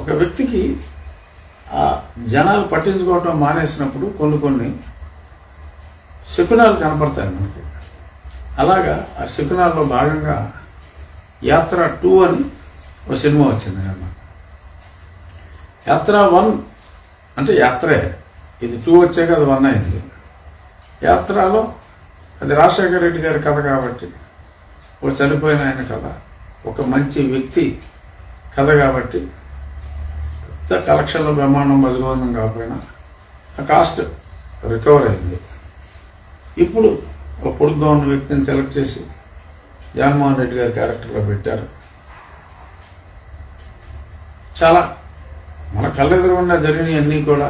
ఒక వ్యక్తికి ఆ జనాలు పట్టించుకోవటం మానేసినప్పుడు కొన్ని శకునాలు కనపడతాయి మనకి. అలాగా ఆ శకునాల్లో భాగంగా యాత్ర 2 అని ఒక సినిమా వచ్చింది అన్న. యాత్ర 1 అంటే యాత్రే, ఇది 2 వచ్చాక అది 1 అయింది. యాత్రలో అది రాజశేఖర రెడ్డి గారి కథ కాబట్టి, ఒక చనిపోయిన ఆయన కథ, ఒక మంచి వ్యక్తి కథ కాబట్టి కలెక్షన్లో బ్రహ్మాండం బజగోందం కాకపోయినా ఆ కాస్ట్ రికవర్ అయింది. ఇప్పుడు ఒక పొడుగ్గా ఉన్న వ్యక్తిని సెలెక్ట్ చేసి జగన్మోహన్ రెడ్డి గారి క్యారెక్టర్లో పెట్టారు. చాలా మన కళ్ళెదురుగుండా జరిగినవన్నీ కూడా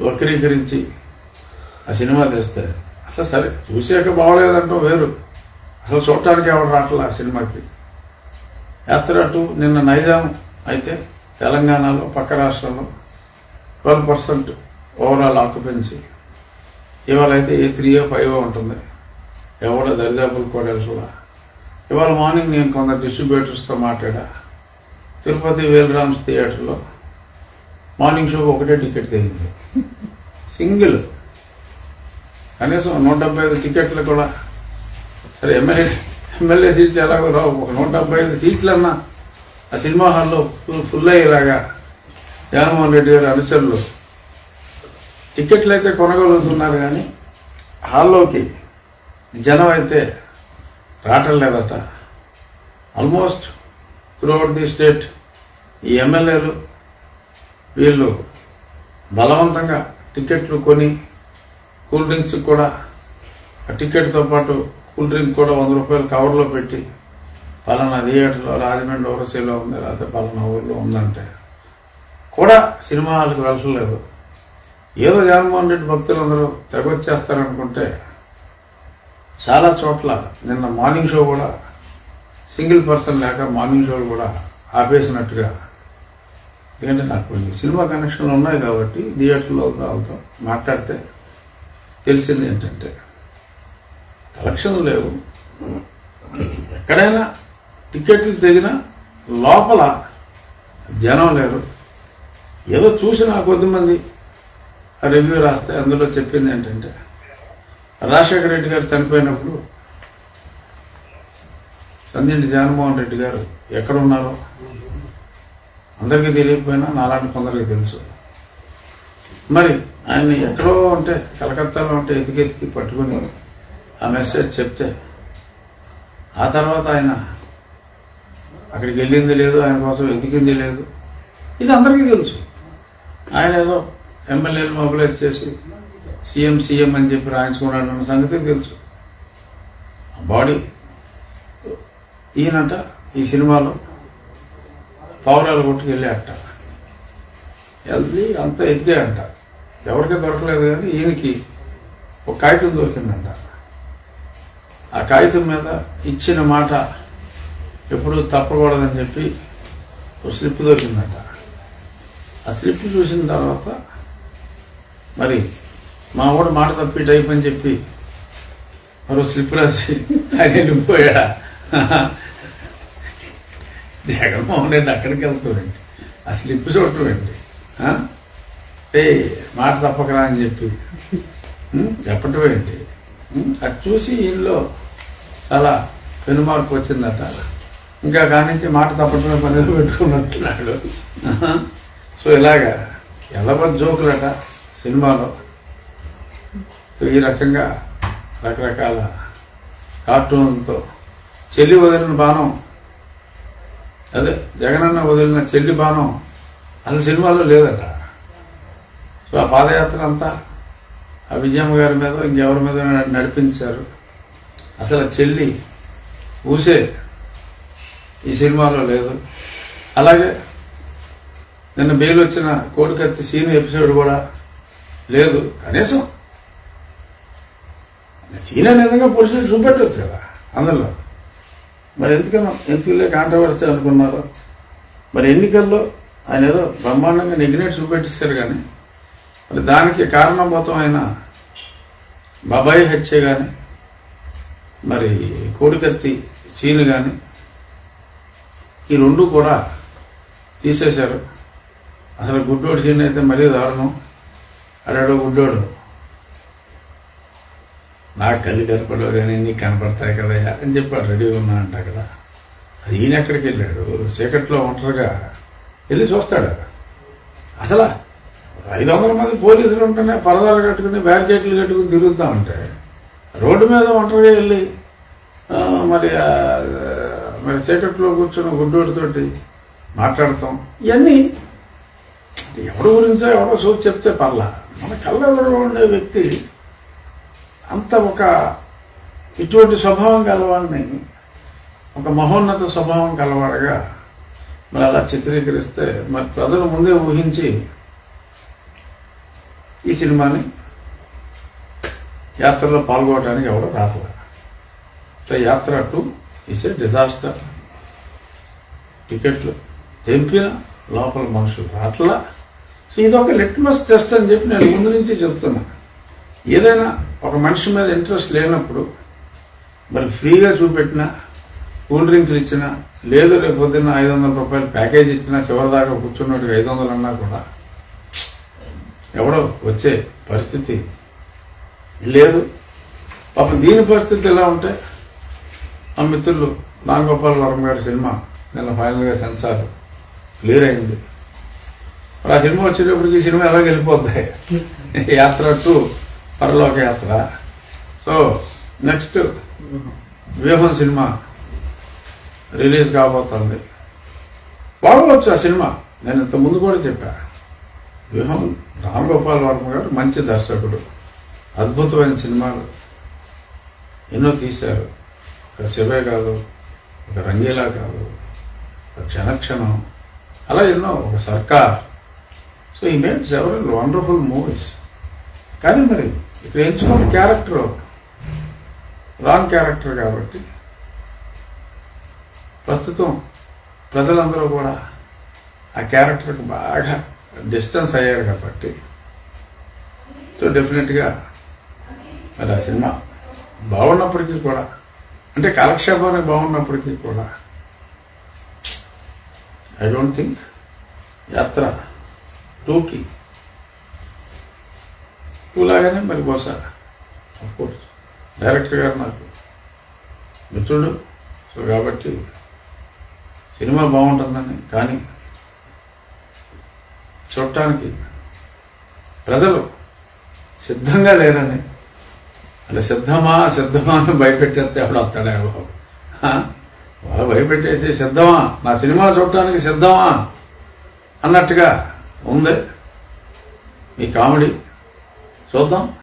వక్రీకరించి ఆ సినిమా తెస్తారు. అసలు సరే చూసాక బాగోలేదంటాం వేరు, అసలు చూడటానికి ఎవరు రావట్లే ఆ సినిమాకి. యాత్ర 2 నిన్న నైజాం అయితే తెలంగాణలో పక్క రాష్ట్రంలో 12% ఓవరాల్ ఆక్యుపెన్సీ. ఇవాళ అయితే ఏ 3 5 ఉంటుంది, ఎవడో దరిదాపులు కూడా కూడా. ఇవాళ మార్నింగ్ నేను కొందరు డిస్ట్రిబ్యూటర్స్తో మాట్లాడా. తిరుపతి వేల్రామ్స్ థియేటర్లో మార్నింగ్ షోకి ఒకటే టికెట్ తెగింది, సింగిల్. కనీసం 175 టికెట్లు కూడా. సరే ఎమ్మెల్యే సీట్లు ఎలాగో రావు, ఒక 175 సీట్లన్నా ఆ సినిమా హాల్లో ఫుల్ అయ్యేలాగా జగన్మోహన్ రెడ్డి గారి అనుచరులు టికెట్లు అయితే కొనగలుగుతున్నారు, కానీ హాల్లోకి జనం అయితే రావటం లేదట. ఆల్మోస్ట్ త్రూఅవుట్ ది స్టేట్ ఈ ఎమ్మెల్యేలు వీళ్ళు బలవంతంగా టికెట్లు కొని కూల్ డ్రింక్స్ కూడా, ఆ టికెట్తో పాటు కూల్ డ్రింక్ కూడా 100 రూపాయలు కవర్లో పెట్టి పలానా థియేటర్లో రాజమండ్రి ఓరసీలో ఉంది, లేకపోతే పలానా ఊళ్ళో ఉందంటే కూడా సినిమా హాల్కి వెళ్ళలేదు. ఏదో జగన్మోహన్ రెడ్డి భక్తులందరూ తెగొచ్చేస్తారనుకుంటే చాలా చోట్ల నిన్న మార్నింగ్ షో కూడా సింగిల్ పర్సన్ లేక మార్నింగ్ షోలు కూడా ఆపేసినట్టుగా. ఎందుకంటే నాకు కొన్ని సినిమా కనెక్షన్లు ఉన్నాయి కాబట్టి థియేటర్లో వాళ్ళతో మాట్లాడితే తెలిసింది ఏంటంటే కలెక్షన్లు లేవు. ఎక్కడైనా టికెట్లు తెగినా లోపల జనం లేరు. ఏదో చూసిన కొద్దిమంది రివ్యూ రాస్తే అందులో చెప్పింది ఏంటంటే రాజశేఖర రెడ్డి గారు చనిపోయినప్పుడు సందింటి జగన్మోహన్ రెడ్డి గారు ఎక్కడున్నారో అందరికీ తెలియకపోయినా నాలాంటి కొందరికి తెలుసు. మరి ఆయన్ని ఎక్కడో ఉంటే కలకత్తాలో ఉంటే ఎతికెతికి పట్టుకుని ఆ మెసేజ్ చెప్తే ఆ తర్వాత ఆయన అక్కడికి వెళ్ళింది లేదు, ఆయన కోసం వెతికింది లేదు. ఇది అందరికీ తెలుసు. ఆయన ఏదో ఎమ్మెల్యేలు మొబిలైజ్ చేసి సీఎం అని చెప్పి రాయించుకున్నాడు అన్న సంగతి తెలుసు. బాడీ ఈయనంట ఈ సినిమాలో పౌరాలు కొట్టుకు వెళ్ళాడట. వెళ్ళి అంతా ఎదిగాడంట, ఎవరికీ దొరకలేదు. కానీ ఈయనకి ఒక కాగితం దొరికిందంట. ఆ కాగితం మీద ఇచ్చిన మాట ఎప్పుడూ తప్పకూడదని చెప్పి ఒక స్లిప్ దొరికిందంట. ఆ స్లిప్ చూసిన తర్వాత మరి మా వాడు మాట తప్పి టైప్ అని చెప్పి మరో స్లిప్ రాసి ఆయన వెళ్ళిపోయా. జగన్మోహన్ రెడ్డి అక్కడికి వెళ్తాడండి, ఆ స్లిప్ చూడటం ఏంటి, మాట తప్పకరా అని చెప్పి చెప్పటం ఏంటి. అది చూసి ఈయనలో చాలా పెనుమార్పు వచ్చిందట. ఇంకా కానించి మాట తప్పటమే పనిలో పెట్టుకున్నట్టున్నాడు. సో ఇలాగా ఎలబత్ జోకులట సినిమాలో. ఈ రకంగా రకరకాల కార్టూన్లతో చెల్లి వదిలిన బాణం, అదే జగనన్న వదిలిన చెల్లి బాణం అసలు సినిమాలో లేదట. సో ఆ పాదయాత్ర అంతా ఆ విజయమ్మ గారి మీద ఇంకెవరి మీద నడిపించారు. అసలు చెల్లి ఊసే ఈ సినిమాలో లేదు. అలాగే నిన్న బెయిల్ వచ్చిన కోడికత్తి సీన్ ఎపిసోడ్ కూడా లేదు. కనీసం సీన్ నిజంగా పోలీసులు చూపెట్టవచ్చు కదా అందులో. మరి ఎందుకులే కాంట్రవర్సీ అనుకున్నారు. మరి ఎన్నికల్లో ఆయన ఏదో బ్రహ్మాండంగా నెగ్గినట్టు చూపెట్టిస్తారు. కానీ మరి దానికి కారణభూతం అయిన బాబాయి హత్య కానీ మరి కోడికత్తి సీన్ కానీ ఈ రెండు కూడా తీసేశారు. అసలు గుడ్డోడు సీన్ అయితే మరీ దారుణం. అడాడో గుడ్డోడు, నాకు కళ్ళు కనపడవు కానీ నీకు కనపడతాయి కదా అని చెప్పాడు, రెడీగా ఉన్నా అంట అక్కడ. అది ఈయన ఎక్కడికి వెళ్ళాడు, చీకట్లో ఒంటరిగా వెళ్ళి చూస్తాడు. అసలు 500 మంది పోలీసులు ఉంటేనే పరదాలు కట్టుకుని బ్యారికేట్లు కట్టుకుని తిరుగుతూ ఉంటే రోడ్డు మీద ఒంటరిగా వెళ్ళి మరి చీకట్లో కూర్చున్న గుడ్డోడితోటి మాట్లాడతాం. ఇవన్నీ ఎవరి గురించో ఎవరో సూచి చెప్తే పర్లా, మన కళ్ళెదురుగా ఉండే వ్యక్తి అంత ఇటువంటి స్వభావం కలవాడిని, ఒక మహోన్నత స్వభావం కలవాడుగా మరి అలా చిత్రీకరిస్తే మరి ప్రజలు ముందే ఊహించి ఈ సినిమాని యాత్రలో పాల్గొనడానికి ఎవరో రాట్లా. యాత్ర 2 ఇస్ ఏ డిజాస్టర్. టికెట్లు తెంపిన లోపల మనుషులు రాట్లా. సో ఇదొక లిట్మస్ టెస్ట్ అని చెప్పి నేను ముందు నుంచి చెప్తున్నా. ఏదైనా ఒక మనిషి మీద ఇంట్రెస్ట్ లేనప్పుడు మరి ఫ్రీగా చూపెట్టినా, కూల్ డ్రింక్లు ఇచ్చినా, లేదు రేపు పొద్దున్న 500 రూపాయలు ప్యాకేజ్ ఇచ్చినా, చివరిదాకా కూర్చున్నట్టుగా 500 అన్నా కూడా ఎవడో వచ్చే పరిస్థితి లేదు. పాపం దీని పరిస్థితి ఎలా ఉంటే మా మిత్రులు రామ్ గోపాల్ వర్మ గారి సినిమా నిన్న ఫైనల్గా సెన్సార్ క్లియర్ అయింది. మరి ఆ సినిమా వచ్చేటప్పటికి ఈ సినిమా ఎలాగ వెళ్ళిపోద్ది. యాత్ర 2 పరలోక యాత్ర. సో నెక్స్ట్ వ్యూహం సినిమా రిలీజ్ కాబోతుంది. బాగోవచ్చు ఆ సినిమా. నేను ఇంత ముందు కూడా చెప్పా, వ్యూహం రామ్ గోపాల్ వర్మ గారు మంచి దర్శకుడు, అద్భుతమైన సినిమాలు ఎన్నో తీశారు. ఒక శివే కాదు, ఒక రంగీలా కాదు, ఒక క్షణక్షణం, అలా ఎన్నో, ఒక సర్కార్. సో ఈ మేడ్ సెవరల్ వండర్ఫుల్ మూవీస్. కానీ మరి ఇక్కడ ఎంచుకున్న క్యారెక్టర్ రాంగ్ క్యారెక్టర్ కాబట్టి ప్రస్తుతం ప్రజలందరూ కూడా ఆ క్యారెక్టర్కి బాగా డిస్టెన్స్ అయ్యారు కాబట్టి సో డెఫినెట్గా మరి ఆ సినిమా బాగున్నప్పటికీ కూడా, అంటే కాలక్షేపానికి బాగున్నప్పటికీ కూడా ఐ డోంట్ థింక్ యాత్ర 2కి 2 లాగానే మరి బహుశా అఫ్కోర్స్ డైరెక్టర్ గారు నాకు మిత్రుడు. సో కాబట్టి సినిమా బాగుంటుందని, కానీ చూడటానికి ప్రజలు సిద్ధంగా లేరని, అంటే సిద్ధమా అని భయపెట్టేస్తే ఎవడు వస్తాడే బాబు. వాళ్ళు భయపెట్టేసి సిద్ధమా, నా సినిమా చూడటానికి సిద్ధమా అన్నట్టుగా ఉంది ఈ కామెడీ. చూద్దాం.